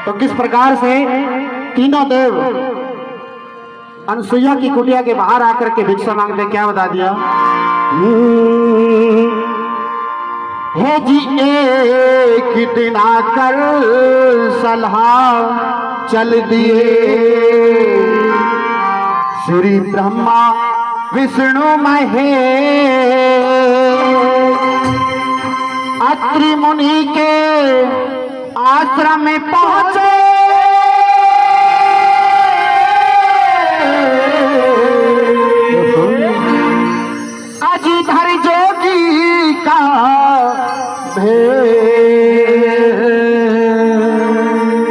तो किस प्रकार से तीनों देव अनसुईया की कुटिया के बाहर आकर के भिक्षा मांगते, क्या बता दिया? हे जी एक दिन आकर सलाह चल दिए, श्री ब्रह्मा विष्णु महेश अत्रि मुनि के आश्रम में पहुंचे। अजीधर जोगी का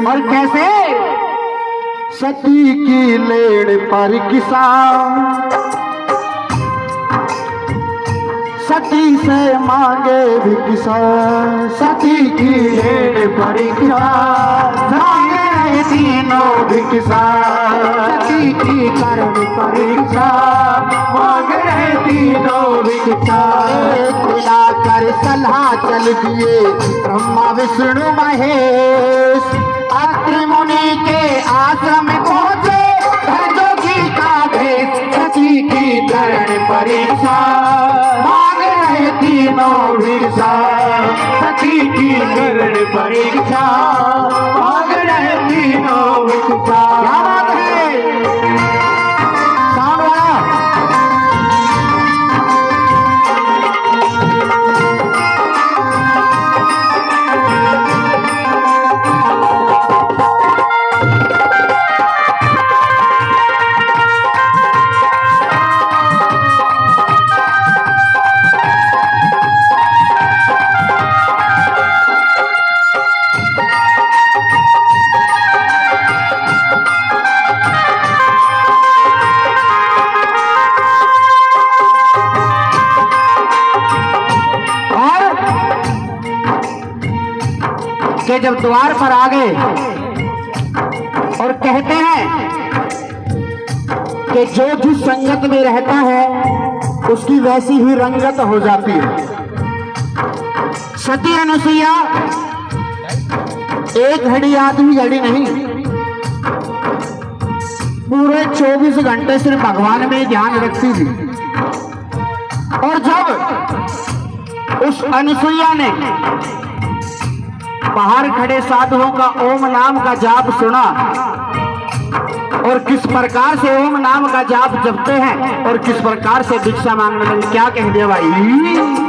और कैसे सती की लेन पर किसान सती से मांगे भिक्षा, सती की लेन पर किसान मांगे तीनों भिक्षा, सती की कर्ण परीक्षा मांग रहे तीनों भिक्षा। मिलाकर सलाह चल दिए ब्रह्मा विष्णु महेश अत्रि मुनि के आश्रम में पहुंचे। जोगी का भेष सती की कर्ण परीक्षा मांग रहे तीनों भिक्षा, सती की कर्ण परीक्षा मांग रहे तीनों भिक्षा। क्या बात है, साउंड वाला। के जब द्वार पर आ गए और कहते हैं कि जो जिस संगत में रहता है उसकी वैसी ही रंगत हो जाती है। सती अनुसुईया एक घड़ी आधी घड़ी नहीं, पूरे 24 घंटे सिर्फ भगवान में ध्यान रखती थी। और जब उस अनुसुईया ने बाहर खड़े साधुओं का ओम नाम का जाप सुना और किस प्रकार से ओम नाम का जाप जपते हैं और किस प्रकार से भिक्षा मांगने लगे, क्या कह दिया भाई?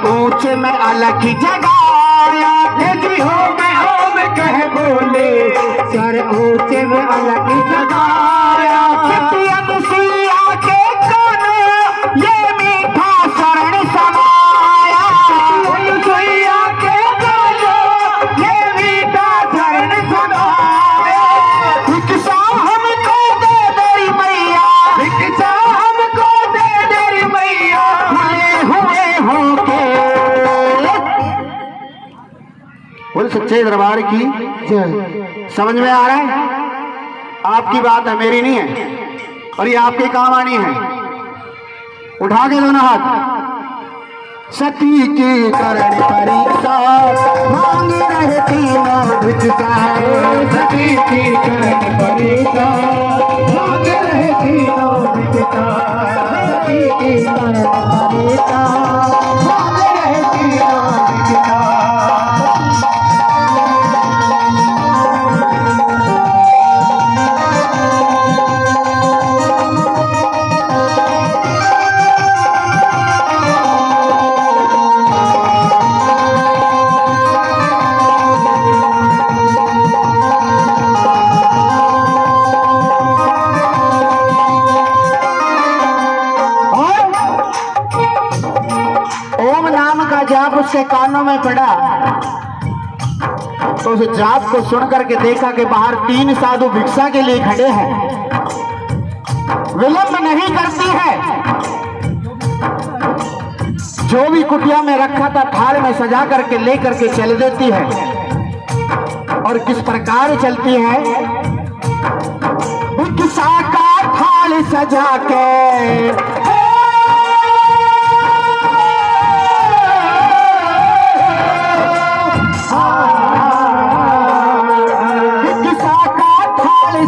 ऊंचे में अलग ही जगाया, जी हो मैं ओम कह बोले, सर ऊंचे में अलग ही जगाया। सती अनुसुईया के कानों ये मीठा शरण समाया, अनुसुईया के कानों ये मीठा शरण समाया। भिक्षा हमको दे मेरी मैया, भिक्षा हमको दे मेरी मैया, हुए होके बोल सच्चे दरबार की जय। समझ में आ रहा है? आपकी बात है, मेरी नहीं है, और ये आपके काम आनी है। उठा के दोनों हाथ। सती की करण परीक्षा मांग रहे तीनों भिक्षा, सती की करण परीक्षा मांग रहे तीनों भिक्षा, सती की करण परीक्षा मांग रहे तीनों भिक्षा। उसके कानों में पड़ा तो उस जाप को सुन करके देखा कि बाहर 3 साधु भिक्षा के लिए खड़े हैं। विलंब नहीं करती है, जो भी कुटिया में रखा था थाल में सजा करके ले करके चल देती है। और किस प्रकार चलती है? भिक्षा का थाल सजा के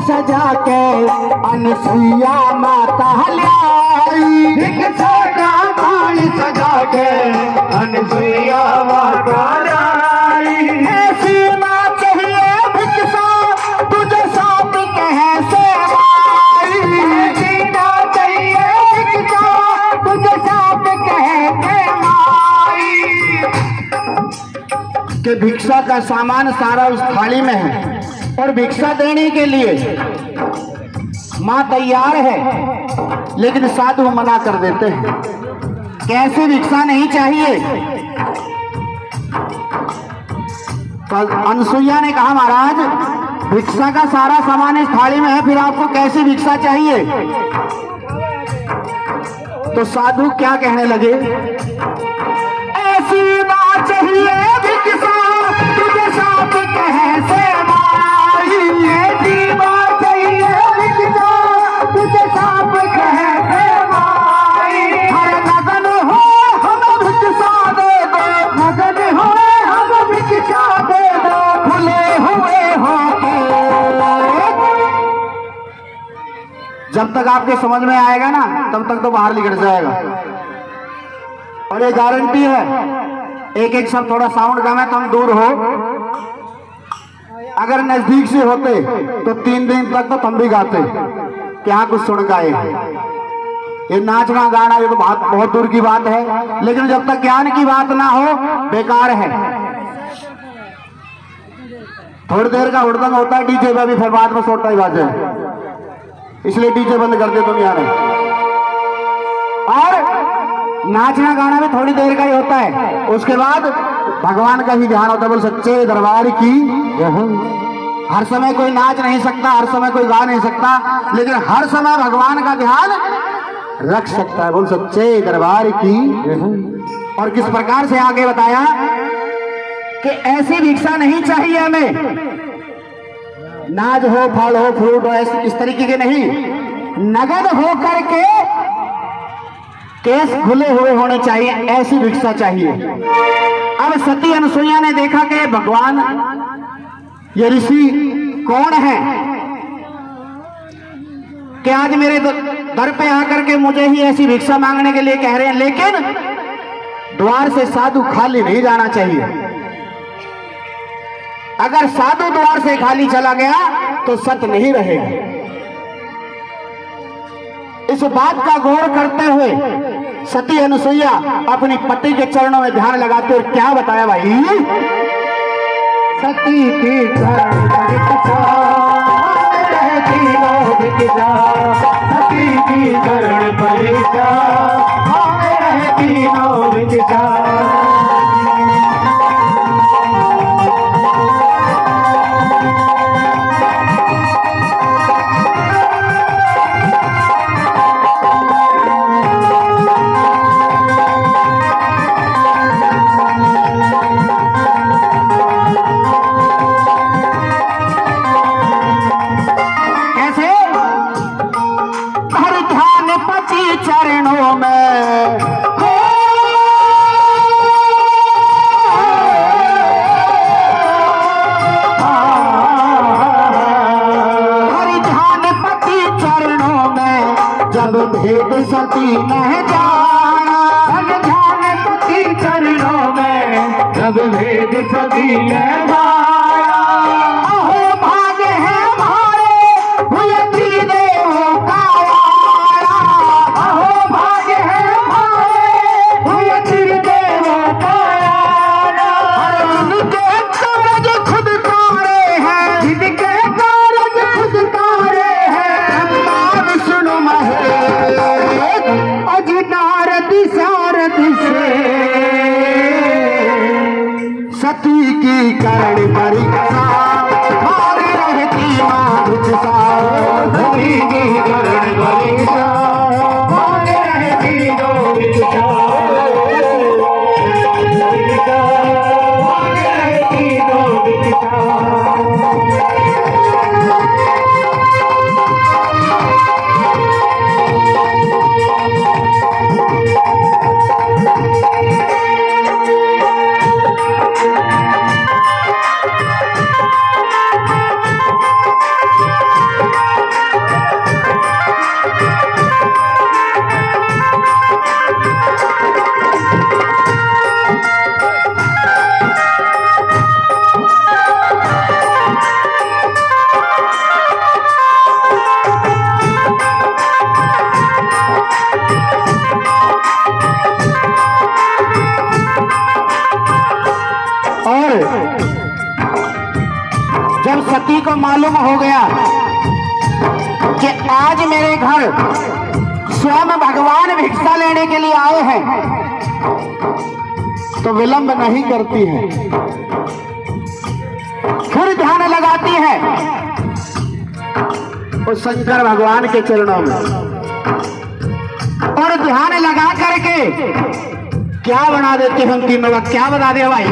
सजा के अनसुईया माता लाई। भिक्षा का थाल सजा के अनसुईया माता लाई। ऐसी माँ चाहिए भिक्षा तुझे साथ कहे से माई। ऐसी माँ चाहिए भिक्षा तुझे साथ कहे के माई। कि भिक्षा का सामान सारा उस थाली में है और भिक्षा देने के लिए मां तैयार है, लेकिन साधु मना कर देते हैं। कैसे भिक्षा नहीं चाहिए? तो अनसुईया ने कहा महाराज भिक्षा का सारा सामान इस थाली में है, फिर आपको कैसे भिक्षा चाहिए? तो साधु क्या कहने लगे? ऐसी बात चाहिए भिक्षा तुझे साथ कहे से जब तक आपके समझ में आएगा ना तब तक तो बाहर निकल जाएगा। और ये गारंटी है, एक एक शब्द थोड़ा साउंड कम है तो हम दूर हो, अगर नजदीक से होते तो 3 दिन तक तो हम भी गाते क्या कुछ सुन गाए। ये नाचना गाना ये तो बहुत दूर की बात है, लेकिन जब तक ज्ञान की बात ना हो बेकार है। थोड़ी देर का हुड़दंग होता है डीजे पे भी, फिर बाद में सोटा ही बाजे, इसलिए डीजे बंद कर दे दुनिया ने। और नाचना गाना भी थोड़ी देर का ही होता है, उसके बाद भगवान का ही ध्यान होता है। बोल सच्चे दरबार की। हर समय कोई नाच नहीं सकता, हर समय कोई गा नहीं सकता, लेकिन हर समय भगवान का ध्यान रख सकता है। बोल सच्चे दरबार की। और किस प्रकार से आगे बताया कि ऐसी भिक्षा नहीं चाहिए हमें, नाज हो, फल हो, फ्रूट हो, इस तरीके के नहीं, नगद हो करके केस खुले हुए होने चाहिए, ऐसी भिक्षा चाहिए। अब सती अनसुईया ने देखा कि भगवान ये ऋषि कौन है कि आज मेरे दर पे आकर के मुझे ही ऐसी भिक्षा मांगने के लिए कह रहे हैं, लेकिन द्वार से साधु खाली नहीं जाना चाहिए। अगर साधु द्वार से खाली चला गया तो सत नहीं रहेगा। इस बात का गौर करते हुए सती अनसुईया अपनी पति के चरणों में ध्यान लगाते हुए क्या बताया भाई? सती की सती की चरण परीक्षा चरणों में हरिधान पति चरणों में जब भेद सती न जाना। हरिधान पति चरणों में जब भेद सती न जाना। सती की करण परीक्षा मांग रहती माँ भिक्षा। सती की करण परीक्षा मांग रहती माँ भिक्षा। मांग रहती माँ भिक्षा। जब सती को मालूम हो गया कि आज मेरे घर स्वयं भगवान भिक्षा लेने के लिए आए हैं, तो विलंब नहीं करती है, फिर ध्यान लगाती है उस शंकर भगवान के चरणों में, और ध्यान लगा करके क्या बना देते हैं तीनों का, क्या बता दे भाई।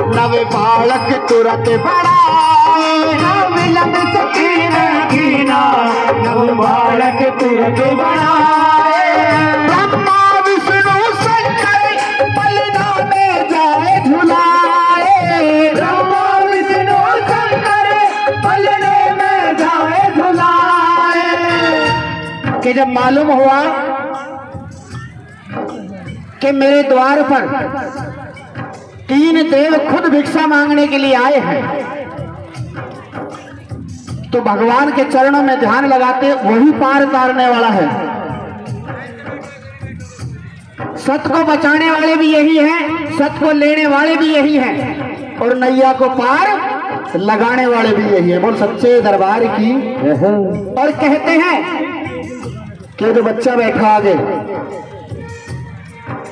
नव बालक तुरंत बढ़ाए, विलंब सती कीना, नव बालक तुरंत बढ़ाए। ब्रह्मा विष्णु शंकर पलना में जाए झुलाए, ब्रह्मा विष्णु शंकर पलने में जाए झुलाए। कि जब मालूम हुआ कि मेरे द्वार पर तीन देव खुद भिक्षा मांगने के लिए आए हैं, तो भगवान के चरणों में ध्यान लगाते वही पार तारने वाला है। सत को बचाने वाले भी यही हैं, सत को लेने वाले भी यही हैं, और नैया को पार लगाने वाले भी यही है। बोल सच्चे दरबार की। और कहते हैं कि जो बच्चा बैठा आगे,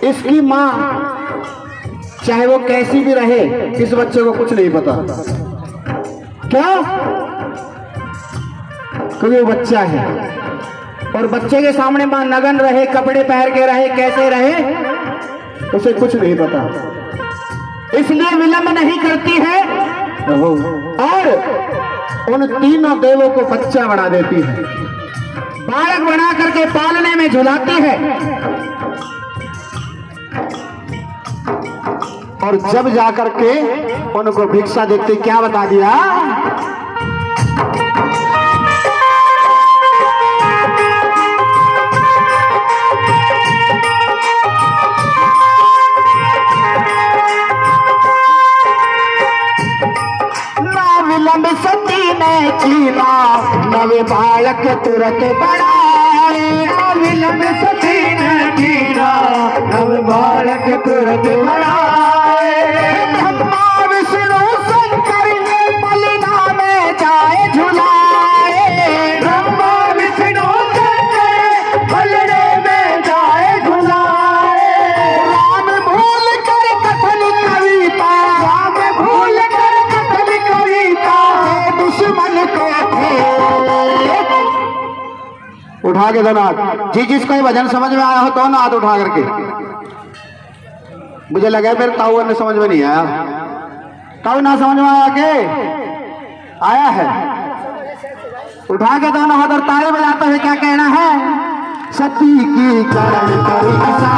इसकी मां चाहे वो कैसी भी रहे, इस बच्चे को कुछ नहीं पता। क्यों? क्योंकि वो बच्चा है, और बच्चे के सामने मां नगन रहे, कपड़े पहन के रहे, कैसे रहे, उसे कुछ नहीं पता, इसलिए विलंब नहीं करती है, और उन तीनों देवों को बच्चा बना देती है, बालक बना करके पालने में झुलाती है। और जब जाकर के उनको भिक्षा देते, क्या बता दिया, ना विलंब सती ने कीना, नवे बालक तुरंत बढ़ाए, ना विलंब सती ने कीना, नवे बालक तुरंत बढ़ाए। ब्रह्मा विष्णु शंकर पलना में जाए झुलाए, ब्रह्मा विष्णु शंकर पलने में जाए झुलाए। राम भूल कर कथन कविता, राम भूल कर कथन कविता, दुश्मन को थे। उठा के दोनों हाथ, जी जिसको ये भजन समझ में आया हो तो ना हाथ उठा करके। मुझे लगा फिर ताऊ ने समझ में नहीं आया, ताऊ ना समझ में आया के आया है। उठा के दोनों हाथ और ताली बजाते हुए क्या कहना है, सती की करण परीक्षा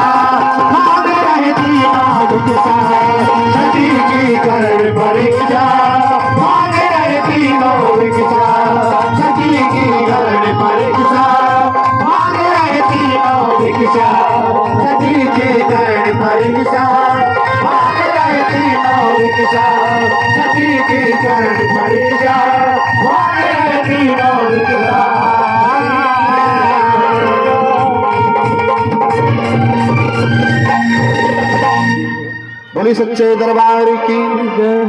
मांग रहती माँ भिक्षा, सती की करण परीक्षा मांग रहती माँ भिक्षा, सती की करण परीक्षा मांग रहती माँ भिक्षा, सती की करण परीक्षा मांग रहती माँ भिक्षा, सती बोली सच्चे दरबार की जय।